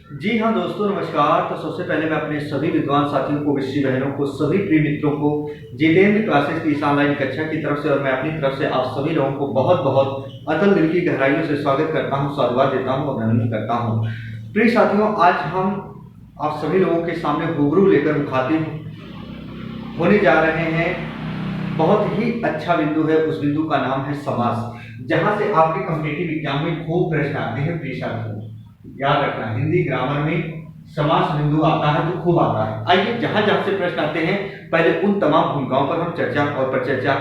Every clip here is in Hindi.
जी हाँ दोस्तों, नमस्कार। तो सबसे पहले मैं अपने सभी विद्वान साथियों को, विषय बहनों को, सभी प्रिय मित्रों को जितेंद्र क्लासेस की इस ऑनलाइन कक्षा की तरफ से और मैं अपनी तरफ से आप सभी लोगों को बहुत बहुत अतल दिल की गहराइयों से स्वागत करता हूँ, साधुवाद देता हूँ, अभिनंदन करता हूँ। प्रिय साथियों, आज हम आप सभी लोगों के सामने रूबरू लेकर मुखातिब होने जा रहे हैं। बहुत ही अच्छा बिंदु है, उस बिंदु का नाम है समास, जहां से आपके कॉम्पिटिटिव एग्जाम में खूब प्रश्न आते हैं। प्रिय साथियों, याद रखना, हिंदी ग्रामर में समास बिंदु आता है तो खूब आता है। आइए, जहां जहां से प्रश्न आते हैं, पहले उन तमाम भूमिकाओं पर हम चर्चा और परिचर्चा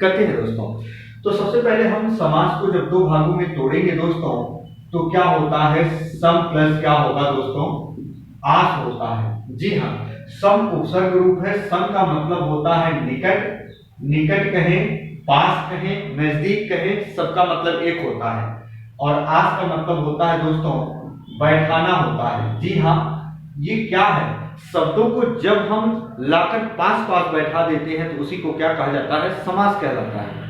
करते हैं दोस्तों। तो सबसे पहले हम समास को जब दो भागों में तोड़ेंगे दोस्तों, तो क्या होता है, सम प्लस क्या होगा दोस्तों, आस होता है। जी हाँ, सम उपसर्ग रूप है। सम का मतलब होता है निकट, निकट कहें, पास कहें, नजदीक कहें, सबका मतलब एक होता है। और आस का मतलब होता है दोस्तों बैठाना होता है। जी हाँ, ये क्या है, शब्दों को जब हम लाकर पास पास बैठा देते हैं तो उसी को क्या कहा जाता है, समास कहलाता है।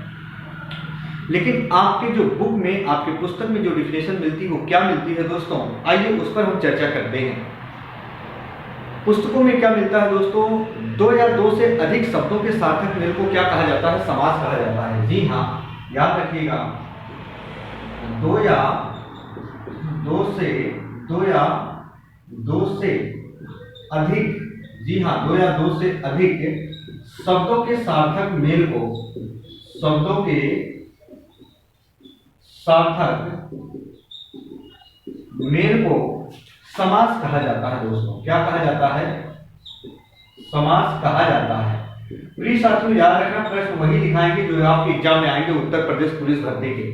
लेकिन आपके जो बुक में, आपके पुस्तक में जो डिफिनेशन मिलती है वो क्या मिलती है दोस्तों, आइए उस पर हम चर्चा करते हैं। पुस्तकों में क्या मिलता है दोस्तों, दो या दो से अधिक शब्दों के सार्थक मेल को क्या कहा जाता है, समास कहा जाता है। जी हाँ, याद रखिएगा, दो या दो से अधिक, जी हाँ, दो या दो से अधिक शब्दों के सार्थक मेल को, शब्दों के सार्थक मेल को समास कहा जाता है दोस्तों। क्या कहा जाता है, समास कहा जाता है। प्रिय साथियों, याद रखना, प्रश्न वही दिखाएंगे जो आपके एग्जाम में आएंगे उत्तर प्रदेश पुलिस भर्ती के।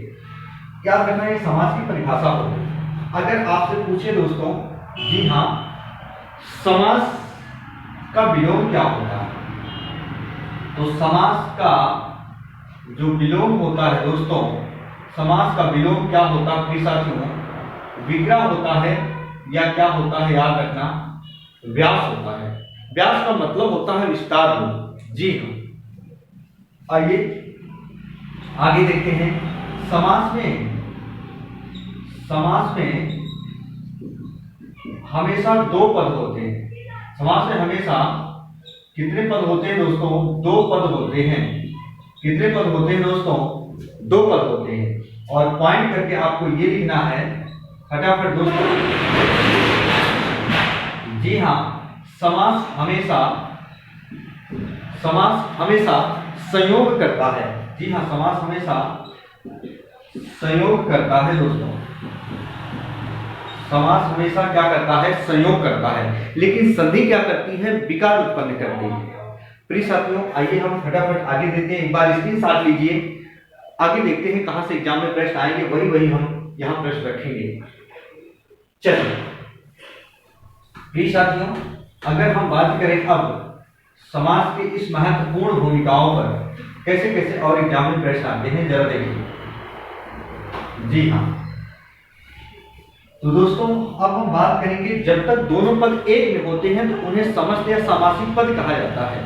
याद रखना, ये समास की परिभाषा होगी। अगर आपसे पूछे दोस्तों, जी हाँ, समास का विलोम क्या होता है, तो समास का जो विलोम होता है दोस्तों, समास का विलोम क्या होता है प्रिय साथियों, विग्रह होता है या क्या होता है, याद रखना, व्यास होता है। व्यास का मतलब होता है विस्तार रूप। जी हाँ, आइए आगे देखते हैं। समास में हमेशा दो पद होते हैं। समास में हमेशा कितने पद होते हैं दोस्तों, दो पद होते हैं। कितने पद होते हैं दोस्तों, दो पद होते हैं। और पॉइंट करके आपको ये लिखना है फटाफट दोस्तों। जी हाँ, समास हमेशा संयोग करता है। जी हाँ, समास हमेशा संयोग करता है दोस्तों। समास हमेशा क्या करता है, संयोग करता है। लेकिन संधि क्या करती है, विकार उत्पन्न करती है। प्रिय साथियों, आइए हम फटाफट आगे देते हैं। एक बार स्क्रीनशॉट लीजिए, आगे देखते हैं कहां से एग्जाम में प्रश्न आएंगे, वही हम यहां प्रश्न रखेंगे। चलिए प्रिय साथियों, अगर हम बात करें अब समाज के इस महत्वपूर्ण भूमिकाओं पर, कैसे कैसे और एग्जाम में प्रश्न आते हैं, जरा देखिए। जी हाँ, तो दोस्तों अब हम बात करेंगे, जब तक दोनों पद एक में होते हैं तो उन्हें समस्त या सामासिक पद कहा जाता है।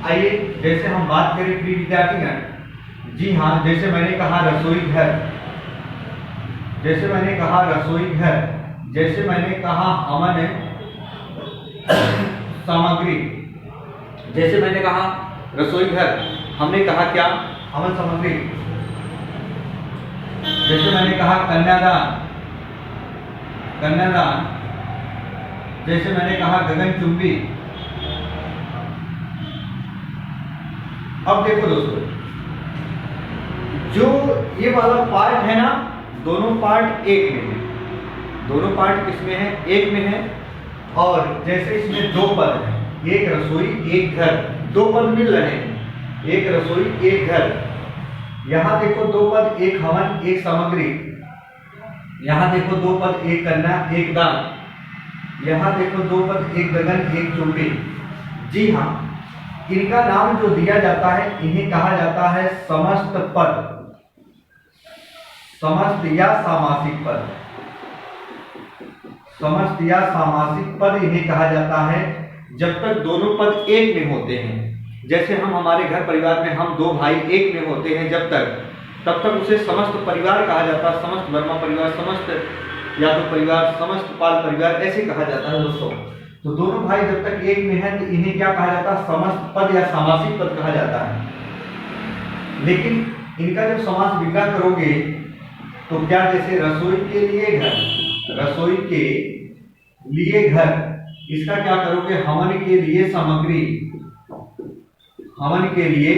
आइए, जैसे हम बात करें प्रिय विद्यार्थीगण, जी हाँ, जैसे मैंने कहा रसोई घर, जैसे मैंने कहा रसोई घर, जैसे मैंने कहा हवन सामग्री, जैसे मैंने कहा रसोई घर, हमने कहा क्या, हवन सामग्री। जैसे मैंने कहा कन्यादान, कन्यादान, जैसे मैंने कहा गगनचुंबी। अब देखो दोस्तों, जो ये वाला पार्ट है ना, दोनों पार्ट एक में है। दोनों पार्ट किसमें है, एक में है। और जैसे इसमें दो पद हैं, एक रसोई एक घर, दो पद मिल रहे हैं, एक रसोई एक घर। यहां देखो दो पद, एक हवन एक सामग्री। यहां देखो दो पद, एक कन्या एक दान। यहां देखो दो पद, एक गगन एक चुंबी। जी हाँ, इनका नाम जो दिया जाता है, इन्हें कहा जाता है समस्त पद, समस्त या सामासिक पद। समस्त या सामासिक पद इन्हें कहा जाता है जब तक दोनों पद एक में होते हैं। जैसे हम हमारे घर परिवार में हम दो भाई एक में होते हैं, जब तक, तब तक उसे समस्त परिवार कहा जाता है। समस्त वर्मा परिवार, समस्त या तो परिवार, समस्त पाल परिवार ऐसे कहा जाता है दोस्तों। तो दोनों भाई जब तक एक में है तो इन्हें क्या कहा जाता है, समस्त पद या सामासिक पद कहा जाता है। लेकिन इनका जब समास विग्रह करोगे तो क्या, जैसे रसोई के लिए घर, रसोई के लिए घर, इसका क्या करोगे, हवन के लिए सामग्री, हवन के लिए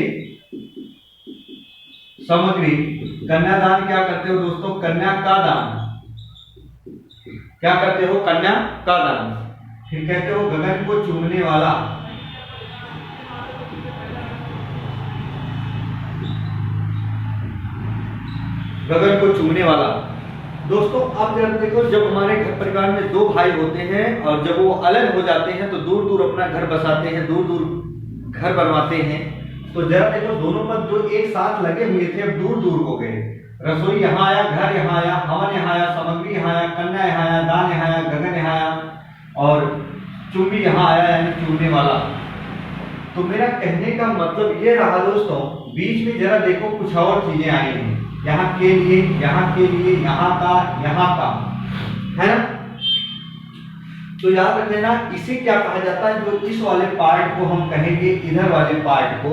सामग्री। कन्यादान क्या करते हो दोस्तों, कन्या का दान, क्या करते हो, कन्या का दान। फिर कहते हो गगन को चूमने वाला, गगन को चूमने वाला। दोस्तों अब जब देखो, जब हमारे घर परिवार में दो भाई होते हैं और जब वो अलग हो जाते हैं तो दूर दूर अपना घर बसाते हैं, दूर दूर घर बनवाते हैं, तो जरा देखो दोनों पद जो एक साथ लगे हुए थे अब दूर दूर हो गए। रसोई यहाँ आया, घर यहाँ आया, हवन यहाँ आया, सामग्री यहाँ आया, कन्या यहाँ आया, दान यहाँ आया, गगन यहाँ आया और चुम्बी यहाँ आया, यानी चूमने वाला। तो मेरा कहने का मतलब ये रहा दोस्तों, बीच में जरा देखो कुछ और चीजें आई हैं, यहाँ के लिए, यहाँ के लिए, यहाँ का, है ना। तो याद रख लेना, इसे क्या कहा जाता है, जो इस वाले पार्ट को हम कहेंगे, इधर वाले पार्ट को,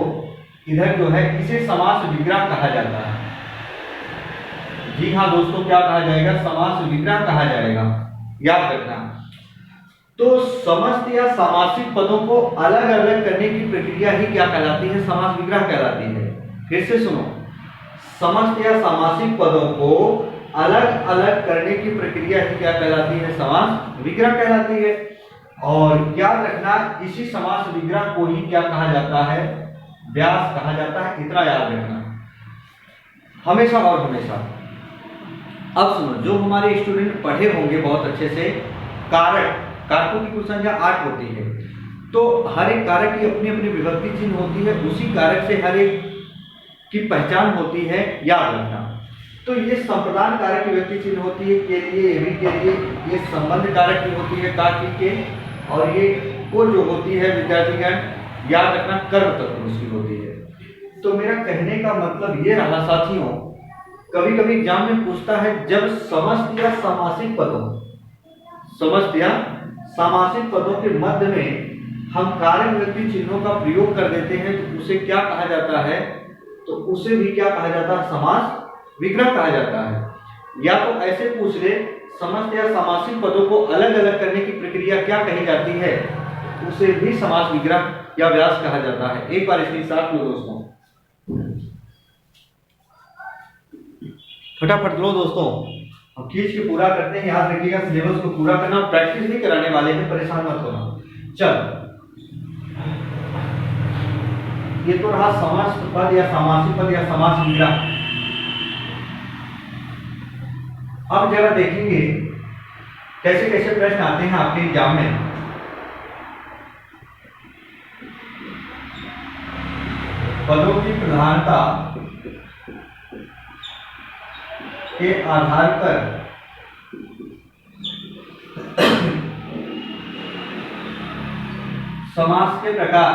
इधर जो है इसे समास विग्रह कहा जाता है। जी हाँ दोस्तों, क्या कहा जाएगा, समास विग्रह कहा जाएगा, याद रखना। तो समस्त या सामासिक पदों को अलग अलग करने की प्रक्रिया ही क्या कहलाती है, समास विग्रह कहलाती है। फिर से सुनो, समस्त या सामासिक पदों को अलग अलग करने की प्रक्रिया ही क्या कहलाती है, समास विग्रह कहलाती है। और याद रखना, इसी समास विग्रह को ही क्या कहा जाता है, व्यास कहा जाता है। इतना याद रखना हमेशा और हमेशा। अब सुनो, जो हमारे स्टूडेंट पढ़े होंगे बहुत अच्छे से, कारक, कारकों की कुल संख्या 8 होती है, तो हर एक कारक की अपनी अपनी विभक्ति चिन्ह होती है, उसी कारक से हर एक की पहचान होती है, याद रखना। तो ये संप्रदान कारक की विभक्ति चिन्ह होती है के लिए, एवं के लिए, ये संबंध कारक की होती है का के, और ये को जो होती है विद्यार्थीगण, याद रखना कर्म तत्पुरुष की होती है। तो मेरा कहने का मतलब ये रहा साथियों, कभी कभी एग्जाम में पूछता है, जब समस्त या सामासिक पदों, समस्त या सामासिक पदों के मध्य में हम कारक विभक्ति चिन्हों का प्रयोग कर देते हैं तो उसे क्या कहा जाता है, तो उसे भी क्या कहा जाता है, समास विग्रह कहा जाता है। या तो ऐसे पूछ ले, समस्त या सामासिक पदों को अलग अलग करने की प्रक्रिया क्या कही जाती है, उसे भी समास विग्रह या व्यास कहा जाता है। एक बार इसकी साथ लो दोस्तों, फटाफट लो दोस्तों, हम खींच के पूरा करते हैं। याद रखिएगा, सिलेबस को पूरा करना, प्रैक्टिस भी कराने वाले हैं, परेशान मत होना। चल, ये तो रहा समस्त पद या सामासिक पद या समास विग्रह। अब जरा देखेंगे कैसे कैसे प्रश्न आते हैं आपके एग्जाम में। पदों की प्रधानता के आधार पर समास के प्रकार,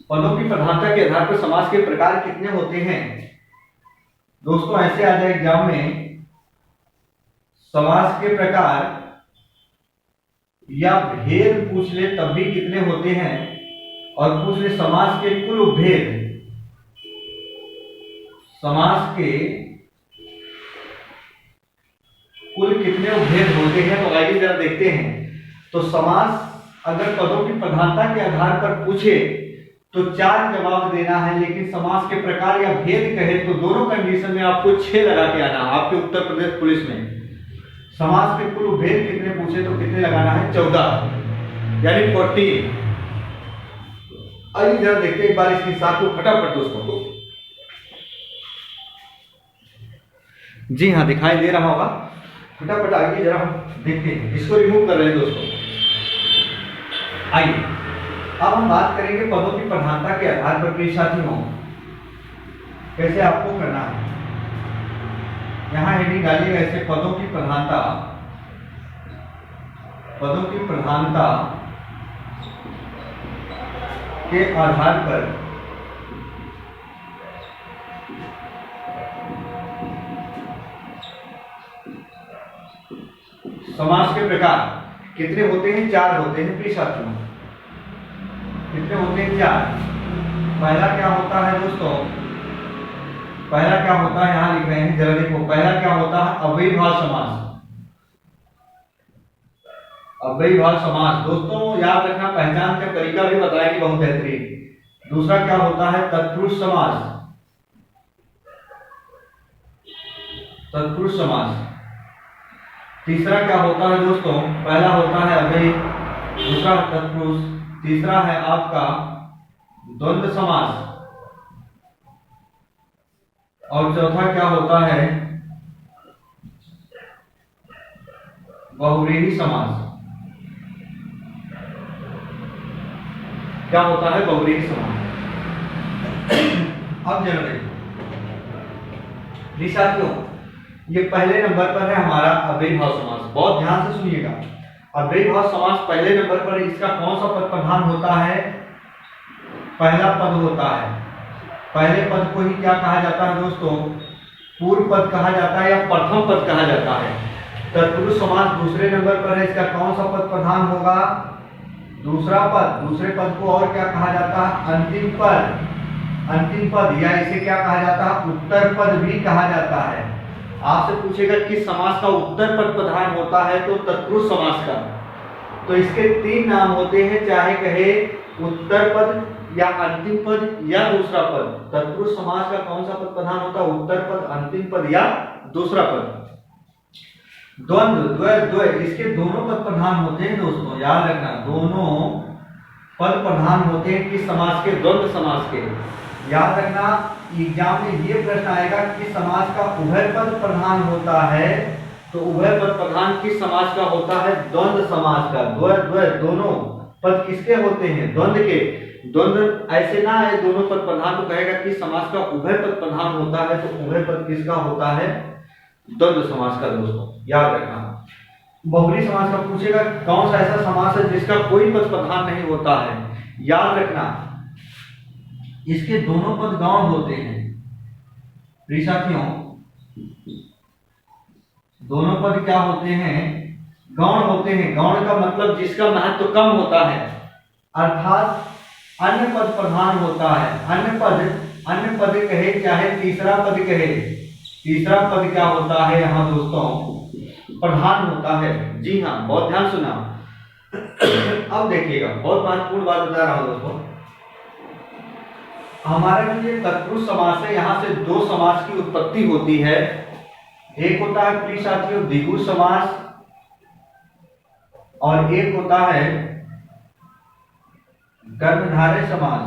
पदों की प्रधानता के आधार पर समास के प्रकार कितने होते हैं दोस्तों। ऐसे आ जाए एग्जाम में, समास के प्रकार या भेद पूछ ले तब भी कितने होते हैं, और पूछ ले समास के कुल उपभेद, समास के कुल कितने उपभेद होते हैं। तो आइए जरा देखते हैं। तो समास अगर पदों की प्रधानता के आधार पर पूछे तो 4 जवाब देना है, लेकिन समास के प्रकार या भेद कहे तो दोनों कंडीशन में आपको 6 लगा के आना है। आपके उत्तर प्रदेश पुलिस में समास के कुल भेद कितने पूछे तो कितने लगाना है, 14, यानी 14। आइए जरा देखते हैं एक बार इसकी साथ को फटाफट दोस्तों को। जी हाँ, दिखाई दे रहा होगा, फटाफट आगे जरा हम देखते हैं। इसको रिमूव कर रहे हैं दोस्तों। आइए अब हम बात करेंगे पदों की प्रधानता के आधार पर। प्रिय साथियों, कैसे आपको करना है, यहां हेडिंग डालिएगा ऐसे, पदों की प्रधानता, पदों की प्रधानता के आधार पर समास के प्रकार कितने होते हैं? 4 होते हैं प्रिय साथियों। कितने होते हैं? 4। पहला क्या होता है दोस्तों? पहला क्या होता है, यहां लिख रहे हैं, जरा देखो। पहला क्या होता है? अव्ययीभाव समास। अव्ययीभाव समास दोस्तों याद रखना, पहचान का तरीका भी बताएंगे बहुत बेहतरीन। दूसरा क्या होता है? तत्पुरुष समास। तत्पुरुष समास। तीसरा क्या होता है दोस्तों? पहला होता है अव्ययी, दूसरा तत्पुरुष, तीसरा है आपका द्वंद्व समास, और चौथा क्या होता है? बहुव्रीहि समास। क्या होता है? बहुव्रीहि समास। अब जरा देखो साथियों, ये पहले नंबर पर है हमारा अव्ययीभाव समास। बहुत ध्यान से सुनिएगा। अव्ययीभाव समास पहले नंबर पर, इसका कौन सा पद प्रधान होता है? पहला पद होता है। पहले पद को ही क्या कहा जाता है दोस्तों? पूर्व पद कहा जाता है या प्रथम पद कहा जाता है। तत्पुरुष समास दूसरे नंबर पर है, इसका कौन सा पद प्रधान होगा? दूसरा पद। दूसरे पद को और क्या कहा जाता है? अंतिम पद। अंतिम पद, या इसे क्या कहा जाता है? उत्तर पद भी कहा जाता है। आपसे पूछेगा किस समास का उत्तर पद प्रधान होता है, तो तत्पुरुष समास का। तो इसके 3 नाम होते हैं, चाहे कहे उत्तर पद या अंतिम पद या दूसरा पद। तत्पुरुष समास का कौन सा पद प्रधान होता है? उत्तर पद, अंतिम पद या दूसरा पद। द्वंद्व, द्वय, इसके दोनों पद प्रधान होते हैं दोस्तों, याद रखना। दोनों पद प्रधान होते हैं किस समास के? द्वंद्व समास के। याद रखना, एग्जाम में ये प्रश्न आएगा कि समास का उभय पद प्रधान होता है, तो उभय पद प्रधान किस समास का होता है? द्वंद्व समास का। द्वय, दोनों पद किसके होते हैं? द्वंद्व के। द्वंद्व ऐसे ना है दोनों पद प्रधान, तो कहेगा कि समास का उभय पद प्रधान होता है, तो उभय पद किसका होता है? द्वंद्व समास का दोस्तों, याद रखना। बहुव्रीहि समास का पूछेगा कौन सा ऐसा समास है जिसका कोई पद प्रधान नहीं होता है? याद रखना, इसके दोनों पद गौण होते हैं प्रिय साथियों। दोनों पद क्या होते हैं? गौण होते हैं। गौण का मतलब जिसका महत्व कम होता है, अर्थात अन्य पद प्रधान होता है। अन्य पद कहे चाहे तीसरा पद कहे, तीसरा पद क्या होता है यहाँ दोस्तों? प्रधान होता है। जी हाँ, बहुत ध्यान सुना। अब देखिएगा, बहुत महत्वपूर्ण बात बता रहा हूं दोस्तों। हमारे जो ये तत्पुरुष समास है, यहाँ से 2 समास की उत्पत्ति होती है। एक होता है प्रिय साथियों द्विगु समास, और एक होता है कर्मधारय समास।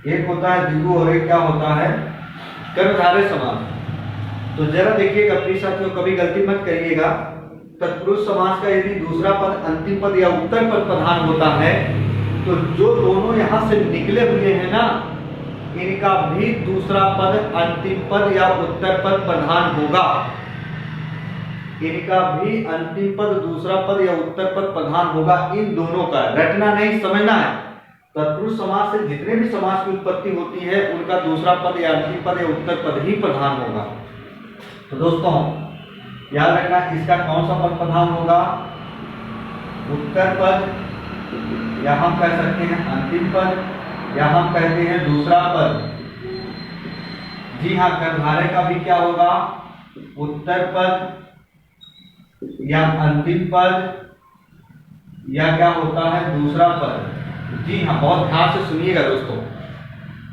एक होता है द्विगु और एक क्या होता है? कर्मधारय समास। तो जरा देखिएगा प्रिय साथियों, कभी गलती मत करिएगा। तत्पुरुष समास का यदि दूसरा पद, अंतिम पद या उत्तर पद प्रधान होता है, तो जो दोनों यहां से निकले हुए हैं ना, इनका भी दूसरा पद, अंतिम पद या उत्तर पद प्रधान होगा। इनका भी अंतिम पद, दूसरा पद या उत्तर पद प्रधान होगा। इन दोनों का रटना नहीं, समझना है। तत्पुरुष समास से जितने भी समास की उत्पत्ति होती है, उनका दूसरा पद या अंतिम पद या उत्तर पद ही प्रधान होगा। तो दोस्तों याद रखना, इसका कौन सा पद प्रधान होगा? उत्तर पद, या हम कह सकते हैं अंतिम पद, या हम कहते हैं दूसरा पद। जी हाँ, कर्मधारय का भी क्या होगा? उत्तर पद या अंतिम पद, या क्या होता है? दूसरा पद। जी हाँ, बहुत ध्यान से सुनिएगा दोस्तों।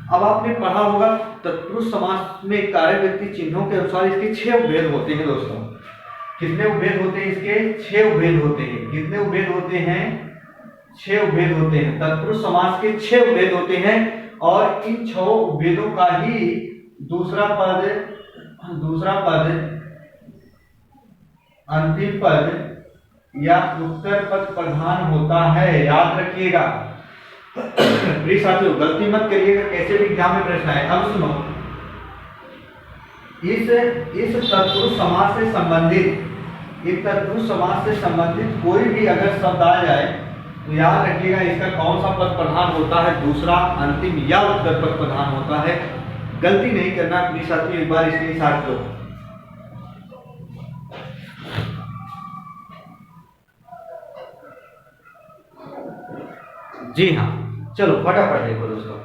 अब आपने पढ़ा होगा तत्पुरुष समास में कार्य व्यक्ति चिन्हों के अनुसार इसके 6 उपभेद होते हैं दोस्तों। कितने उपभेद होते हैं इसके? 6 उपभेद होते हैं। कितने उपभेद होते हैं? 6 उपभेद होते हैं। तत्पुरुष समास के 6 उपभेद होते हैं, और इन 6 उपभेदों का ही दूसरा पद, अंतिम पद या उत्तर पद प्रधान होता है। याद रखिएगा प्रिय साथियों, गलती मत करिएगा, कैसे भी एग्जाम में प्रश्न आए। अब सुनो, इस तत्पुरुष समास से संबंधित कोई भी अगर शब्द आ जाए, तो याद रखिएगा इसका कौन सा पद प्रधान होता है? दूसरा, अंतिम या उत्तर पद प्रधान होता है। गलती नहीं करना प्रिय साथियों, एक बार स्क्रीनशॉट लो। जी हाँ, चलो फटाफट देखो दोस्तों,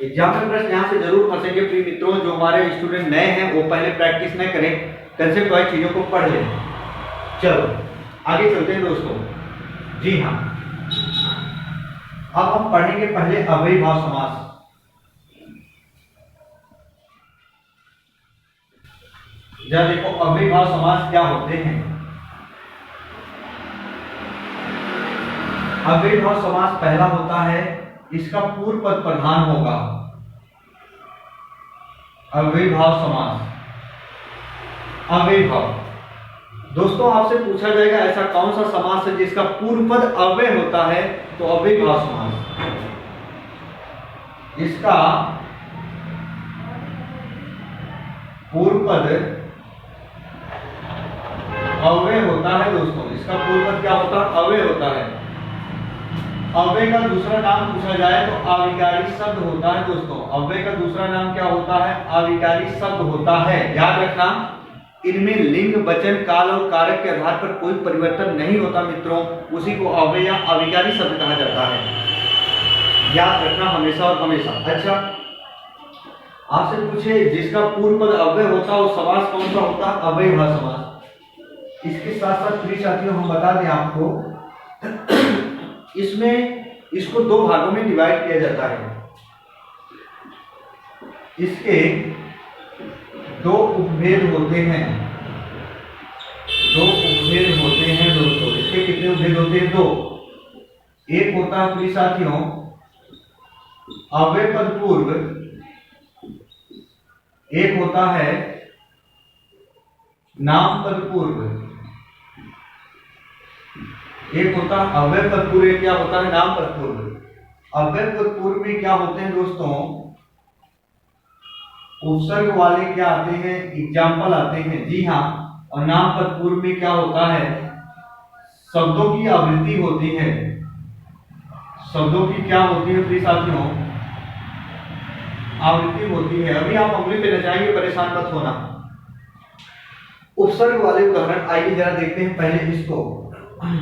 एग्जाम में प्रश्न यहाँ से जरूर फंसेंगे प्रिय मित्रों। जो हमारे स्टूडेंट नए हैं वो पहले प्रैक्टिस न करें, कंसेप्ट वाइज चीजों को पढ़ लें। चलो आगे चलते हैं दोस्तों। जी हाँ, अब हम पढ़ेंगे पहले अव्ययीभाव समास। जरा देखो अव्ययीभाव समास क्या होते हैं। अव्ययीभाव समास पहला होता है, इसका पूर्व पद प्रधान होगा। अव्ययीभाव समास, अव्ययीभाव दोस्तों आपसे पूछा जाएगा ऐसा कौन सा समास है जिसका पूर्व पद अव्यय होता है, तो अव्ययीभाव समास। इसका पूर्व पद अव्यय होता है दोस्तों, इसका पूर्व पद क्या होता है, अव्यय होता है। अव्यय का दूसरा नाम पूछा जाए तो अविकारी शब्द होता है दोस्तों। अव्यय का दूसरा नाम क्या होता है, अविकारी शब्द होता है। याद रखना, इनमें लिंग, वचन, काल और कारक के आधार पर कोई परिवर्तन नहीं होता मित्रों, उसी को अव्यय या अविकारी शब्द कहा जाता है। याद रखना हमेशा और हमेशा। अच्छा, आपसे पूछे जिसका पूर्व पद अव्यय होता है वो समास कौन सा होता है, अव्ययीभाव समास। इसके साथ साथ प्रिय साथियों हम बता दें आपको, इसमें इसको दो भागों में डिवाइड किया जाता है। इसके दो उपभेद होते हैं, दो उपभेद होते हैं दोस्तों। इसके कितने उपभेद होते हैं, दो। एक होता है प्रिय साथियों अव्यय पद पूर्व, एक होता है नाम पद पूर्व। एक होता है अव्यय पद पूर्व, एक क्या होता है नाम पद पूर्व। अव्यय पद पूर्व में क्या होते हैं दोस्तों, उपसर्ग वाले क्या आते हैं, एग्जाम्पल आते हैं। जी हाँ, और नाम पद पूर्व में क्या होता है, शब्दों की आवृत्ति होती है। शब्दों की क्या होती है प्रिय साथियों, आवृत्ति होती है। अभी आप अगली पे न जाएंगे, परेशान मत होना। उपसर्ग वाले उदाहरण आइए जरा देखते हैं पहले इसको।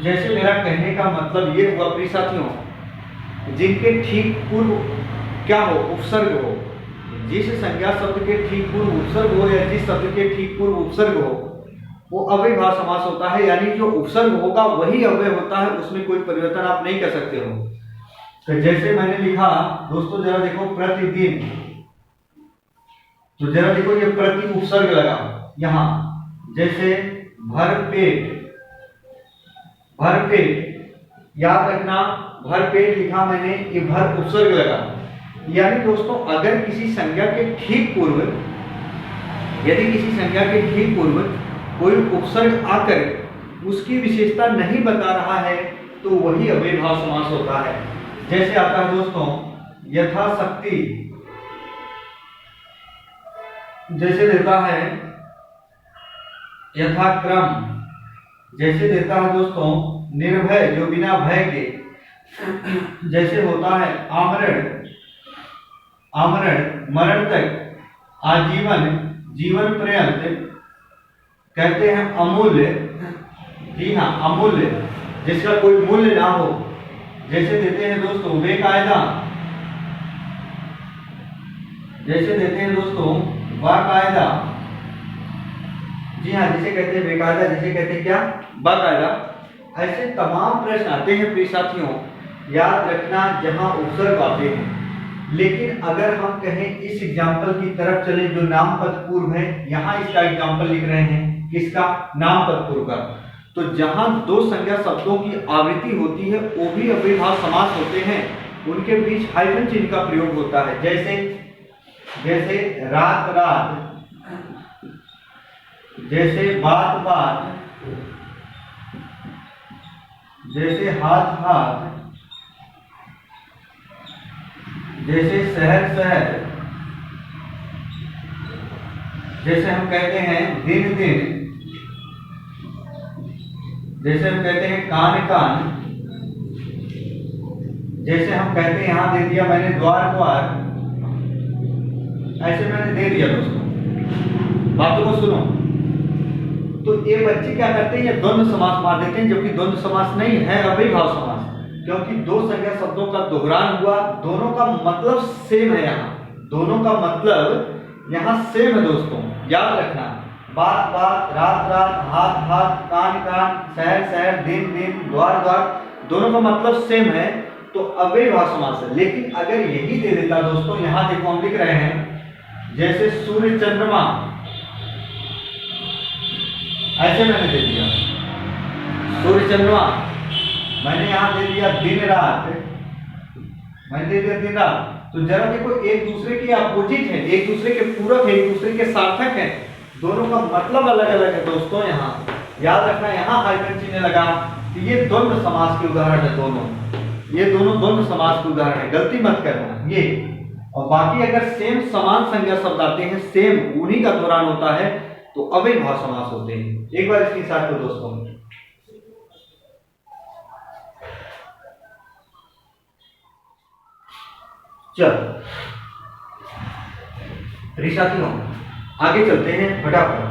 जैसे मेरा कहने का मतलब ये हुआ प्रिय साथियों, जिनके ठीक पूर्व क्या हो, उपसर्ग हो। जिस संज्ञा शब्द के ठीक पूर्व उपसर्ग हो या जिस शब्द के ठीक पूर्व उपसर्ग हो वो अव्ययीभाव समास होता है। यानी जो उपसर्ग होगा वही अव्यय होता है, उसमें कोई परिवर्तन आप नहीं कर सकते हो। तो जैसे मैंने लिखा दोस्तों, जरा देखो प्रतिदिन, तो जरा देखो ये प्रति उपसर्ग लगा यहां। जैसे भरपेट, भरपेट, याद रखना भरपेट लिखा मैंने, ये भर उपसर्ग लगा। यानी दोस्तों अगर किसी संज्ञा के ठीक पूर्व, यदि किसी संज्ञा के ठीक पूर्व कोई उपसर्ग आकर उसकी विशेषता नहीं बता रहा है तो वही अव्ययीभाव समास होता है। जैसे आता है दोस्तों यथाशक्ति, जैसे देता है यथाक्रम, जैसे देता है दोस्तों निर्भय, जो बिना भय के। जैसे होता है आमरण, आमरण मरण तक, आजीवन जीवन पर्यंत, कहते हैं अमूल्य। जी हाँ, अमूल्य जिसका कोई मूल्य ना हो। जैसे देते हैं दोस्तों बेकायदा, जैसे देते हैं दोस्तों बाकायदा। जी हाँ, जिसे कहते हैं बेकायदा, जिसे कहते हैं क्या, बाकायदा। ऐसे तमाम प्रश्न आते हैं प्रिय साथियों। याद रखना जहां उपसर्ग आते हैं। लेकिन अगर हम कहें इस एग्जाम्पल की तरफ चले जो नाम पद पूर्व है, यहां इसका एग्जाम्पल लिख रहे हैं, किसका, नाम पद पूर्व का। तो जहां दो संज्ञा शब्दों की आवृत्ति होती है वो भी अव्ययीभाव समास होते हैं, उनके बीच हाइफन चिन्ह का प्रयोग होता है। जैसे जैसे रात रात, जैसे बात बात, जैसे हाथ हाथ, जैसे शहर शहर, जैसे हम कहते हैं दिन दिन, जैसे हम कहते हैं कान कान, जैसे हम कहते हैं यहां दे दिया मैंने द्वार द्वार, ऐसे मैंने दे दिया दोस्तों। बातों को सुनो, तो ये बच्चे क्या करते हैं, ये द्वंद्व समास मार देते हैं, जबकि द्वंद्व समास नहीं है, अव्ययीभाव समास। क्योंकि दो संज्ञा शब्दों का दोहरान हुआ, दोनों का मतलब सेम है, यहाँ दोनों का मतलब यहाँ सेम है दोस्तों, याद रखना। बात बात, रात रात, हाथ हाथ, कान कान, शहर शहर, दिन दिन, द्वार द्वार, दोनों का मतलब सेम है, तो अव्ययीभाव समास है। लेकिन अगर यही दे देता दोस्तों, यहाँ देखो हम लिख रहे हैं जैसे सूर्य चंद्रमा, ऐसे मैंने दे दिया सूर्य चंद्रमा, मैंने यहाँ दे दिया दिन रात, मैंने दे दिया दिन रात। तो जरा देखो, एक दूसरे के अपोजिट है, एक दूसरे के पूरक है, एक दूसरे के सार्थक है, दोनों का मतलब अलग अलग है दोस्तों। यहाँ याद रखना, यहाँ हाइफन चिन्ह लगा कि ये द्वंद्व समास के उदाहरण है, दोनों ये दोनों द्वंद्व समास के उदाहरण है, गलती मत करना ये। और बाकी अगर सेम समान संज्ञा शब्द आते हैं, सेम उन्हीं का दोहरान होता है, तो अव्ययीभाव समास होते हैं। एक बार इसके साथ को दोस्तों, चलो साथियों आगे चलते हैं फटाफट।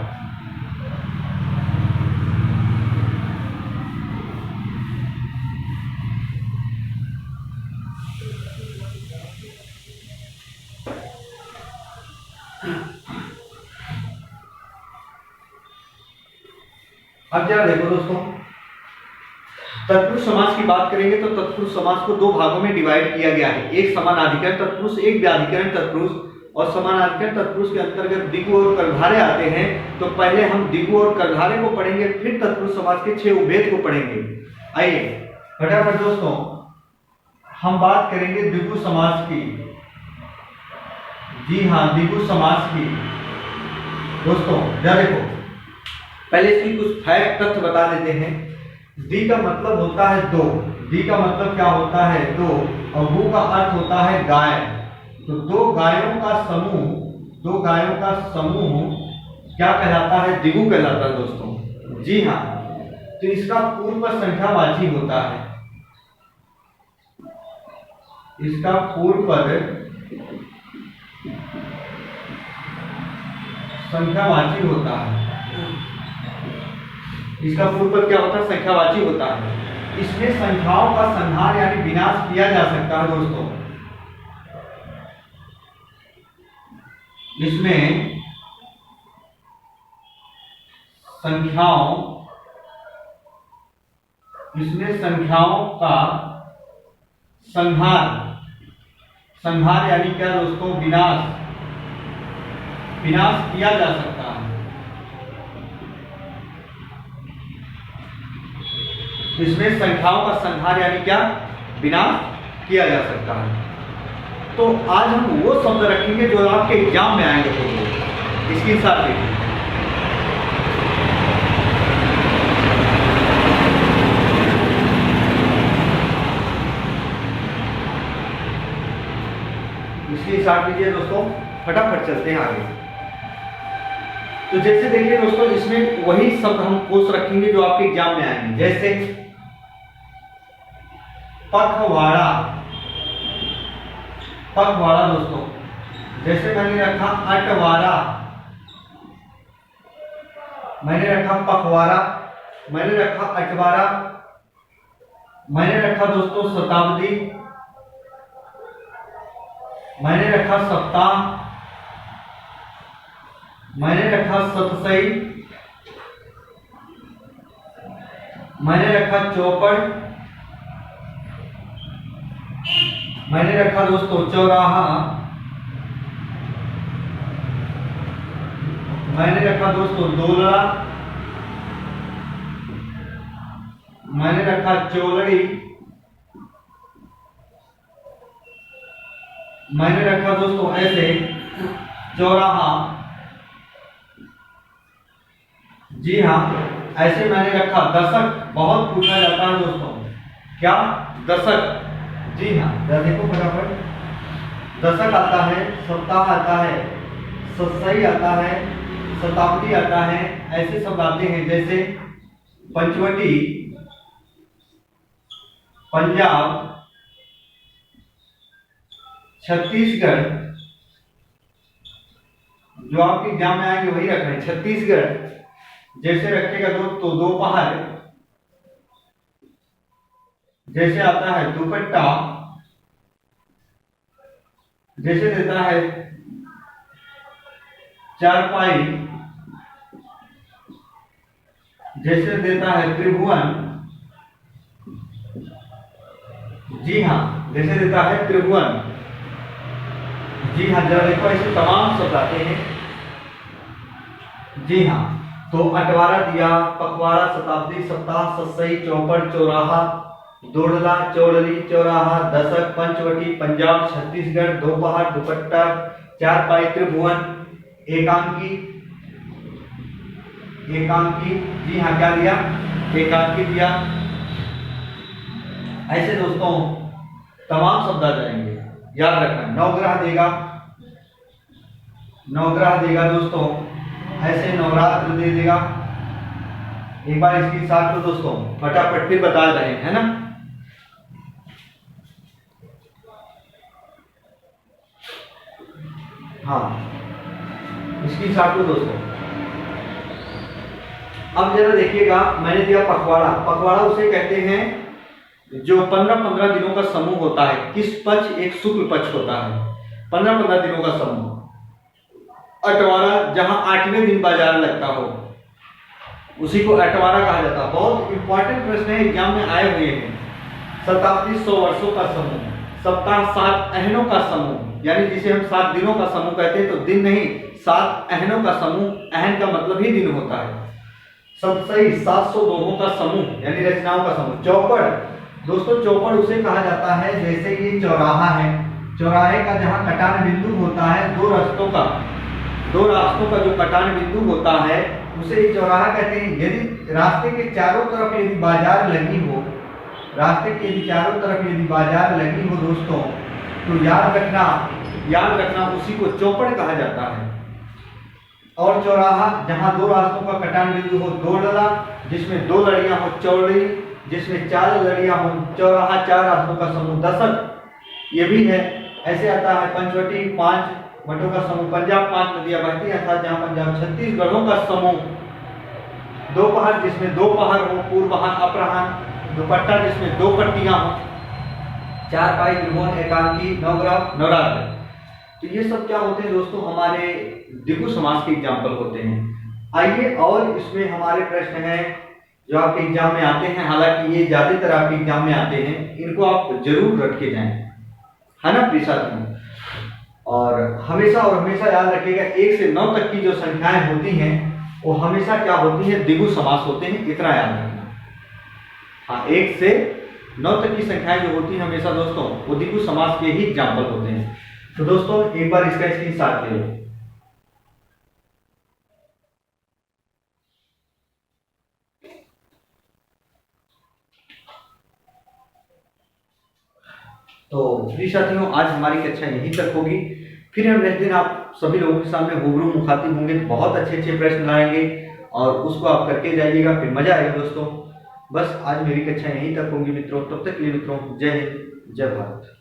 अब जरा देखो दोस्तों, तत्पुरुष समास की बात करेंगे तो तत्पुरुष समास को दो भागों में डिवाइड किया गया है, एक समानाधिकरण तत्पुरुष, एक व्याधिकरण तत्पुरुष। और समानाधिकरण तत्पुरुष के अंतर्गत दिगु और कर्धारे आते हैं, तो पहले हम दिगु और कर्धारे को पढ़ेंगे, फिर तत्पुरुष समास के 6 उभेद को पढ़ेंगे। आइए फटाफट दोस्तों, हम बात करेंगे दिगु समास की। जी हाँ, दिगु समास की दोस्तों, जरा देखो पहले इसकी कुछ फैक्ट तथ्य बता देते हैं। दी का मतलब होता है दो, दी का मतलब क्या होता है, दो, और गु का अर्थ होता है गाय। तो दो गायों का समूह, दो गायों का समूह क्या कहलाता है, दिगु कहलाता है दोस्तों। जी हाँ, तो इसका पूर्व पद संख्यावाची होता है, इसका पूर्व पद संख्यावाची होता है, इसका पूर्व पद क्या होता है, संख्यावाची होता है। इसमें संख्याओं का संहार यानी विनाश किया जा सकता है दोस्तों। इसमें संख्याओं का संहार, संहार यानी क्या दोस्तों, विनाश, विनाश किया जा सकता है। इसमें संख्याओं का संहार यानी क्या, विनाश किया जा सकता है। तो आज हम वो शब्द रखेंगे जो आपके एग्जाम में आएंगे, तो इसके साथ देखिए। इसके साथ लीजिए दोस्तों, फटाफट चलते हैं आगे। तो जैसे देखिए दोस्तों, इसमें वही शब्द हम कोष रखेंगे जो आपके एग्जाम में आएंगे, जैसे पखवाड़ा, पखवाड़ा दोस्तों। जैसे मैंने रखा अटवारा, मैंने रखा पखवाड़ा, मैंने रखा अटवारा, मैंने रखा दोस्तों शताब्दी, मैंने रखा सप्ताह, मैंने रखा सतसई, मैंने रखा चौपड़, मैंने रखा दोस्तों चौराहा, मैंने रखा दोस्तों दोलड़ा, मैंने रखा चौलड़ी, मैंने रखा दोस्तों ऐसे चौराहा। जी हाँ, ऐसे मैंने रखा दशक, बहुत पूछा जाता है दोस्तों, क्या दशक। जी हाँ, देखो फटाफट, दशक आता है, सप्ताह आता है, सतसई आता है, शताब्दी आता है, ऐसे शब्द आते हैं। जैसे पंचवटी, पंजाब, छत्तीसगढ़, जो आपके एग्जाम में आएंगे वही रख रहे हैं, छत्तीसगढ़, जैसे रखेगा तो दोपहर, जैसे आता है दुपट्टा, जैसे देता है चारपाई, जैसे देता है त्रिभुवन, जी हाँ, जैसे देता है त्रिभुवन, जी हाँ, जरा देखो ऐसे तमाम शब्द आते हैं। जी हाँ, तो अटवारा दिया, पखवाड़ा, शताब्दी, सप्ताह, सतसई, चौपड़, चौराहा, दोड़ला, चौड़ली, चौराहा, दशक, पंचवटी, पंजाब, छत्तीसगढ़, दोपहर, दुपट्टा, चारपाई, त्रिभुवन, एकांकी, एकांकी, जी हाँ, क्या दिया, एकांकी दिया। ऐसे दोस्तों तमाम शब्द आ जाएंगे, याद रखना। नवग्रह देगा, नवग्रह देगा दोस्तों, ऐसे नवरात्र दे देगा। एक बार इसकी साथ तो दोस्तों फटाफट फिर बता रहे हैं, है ना। हाँ, इसकी साथ तो दोस्तों अब जरा देखिएगा, मैंने दिया पखवाड़ा। पखवाड़ा उसे कहते हैं जो 15-15 दिनों का समूह होता है। किस पक्ष? एक शुक्ल पक्ष होता है, 15-15 दिनों का समूह। अटवारा, जहां 8वें दिन बाजार लगता हो, उसी को अटवारा कहा जाता है। बहुत इंपॉर्टेंट प्रश्न है, एग्जाम में आए हुए हैं। शताब्दी 100 वर्षों का समूह, सप्ताह 7 अहनों का समूह, यानी जिसे हम 7 दिनों का समूह कहते हैं, तो दिन नहीं 7 अहनों का समूह। अहन का मतलब ही दिन होता है। सतसई 700 दोहों का समूह, यानी रचनाओं का समूह। चौपड़ दोस्तों, चौपड़ उसे कहा जाता है जैसे ये चौराहा है, चौराहे का जहां कटान बिंदु होता है, दो रास्तों का जो कटान बिंदु होता है उसे चौराहा कहते हैं। यदि रास्ते के चारों तरफ यदि बाजार लगी हो, रास्ते के यदि चारों तरफ यदि बाजार लगी हो दोस्तों, तो याद रखना उसी को चौपड़ कहा जाता है। और चौराहा, जहां दो रास्तों का कटान बिंदु हो, दोड़ला, जिसमें 2 लड़ियां हो, चौड़ी, जिसमें 4 लड़ियां हो, चौराहा 4 रास्तों का समूह। दशक ये भी है, ऐसे आता है। पंचवटी 5 मठों का समूह। पंजाब 5 नदियां बहती हैं, अर्थात जहां पंजाब। छत्तीसगढ़ों का समूह। दोपहर, जिसमें 2 पहर हो, पूर्वाहन, अपराहन। दुपट्टा, जिसमें 2 पट्टियां हो। चारपाई, त्रिभुवन, एकांकी, नवग्रह, नवरात्र। तो ये सब क्या होते हैं दोस्तों? हमारे द्विगु समास के एग्जाम्पल होते हैं। आइए, और इसमें हमारे प्रश्न हैं जो आपके एग्जाम में आते हैं, हालांकि ये ज्यादातर आपके एग्जाम में आते हैं, इनको आप जरूर रख के जाएं, है ना प्रिय साथियों। और हमेशा याद रखिएगा, 1 से 9 तक की जो संख्याएं होती हैं वो हमेशा क्या होती है? द्विगु समास होते हैं, इतना याद रखना। हाँ, 1 से 9 तक की संख्याएं जो होती हैं हमेशा दोस्तों, वो द्विगु समास के ही एग्जाम्पल होते हैं। तो दोस्तों एक बार इसका स्क्रीनशॉट ले लो। तो प्रिय साथियों, आज हमारी कक्षा यहीं तक होगी। फिर हम नेक्स्ट दिन आप सभी लोगों के सामने रूबरू मुखातिब होंगे, बहुत अच्छे प्रश्न लाएंगे और उसको आप करके जाइएगा, फिर मजा आएगा दोस्तों। बस आज मेरी कक्षा यहीं तक होगी मित्रों। तब तक के लिए मित्रों, जय हिंद, जय भारत।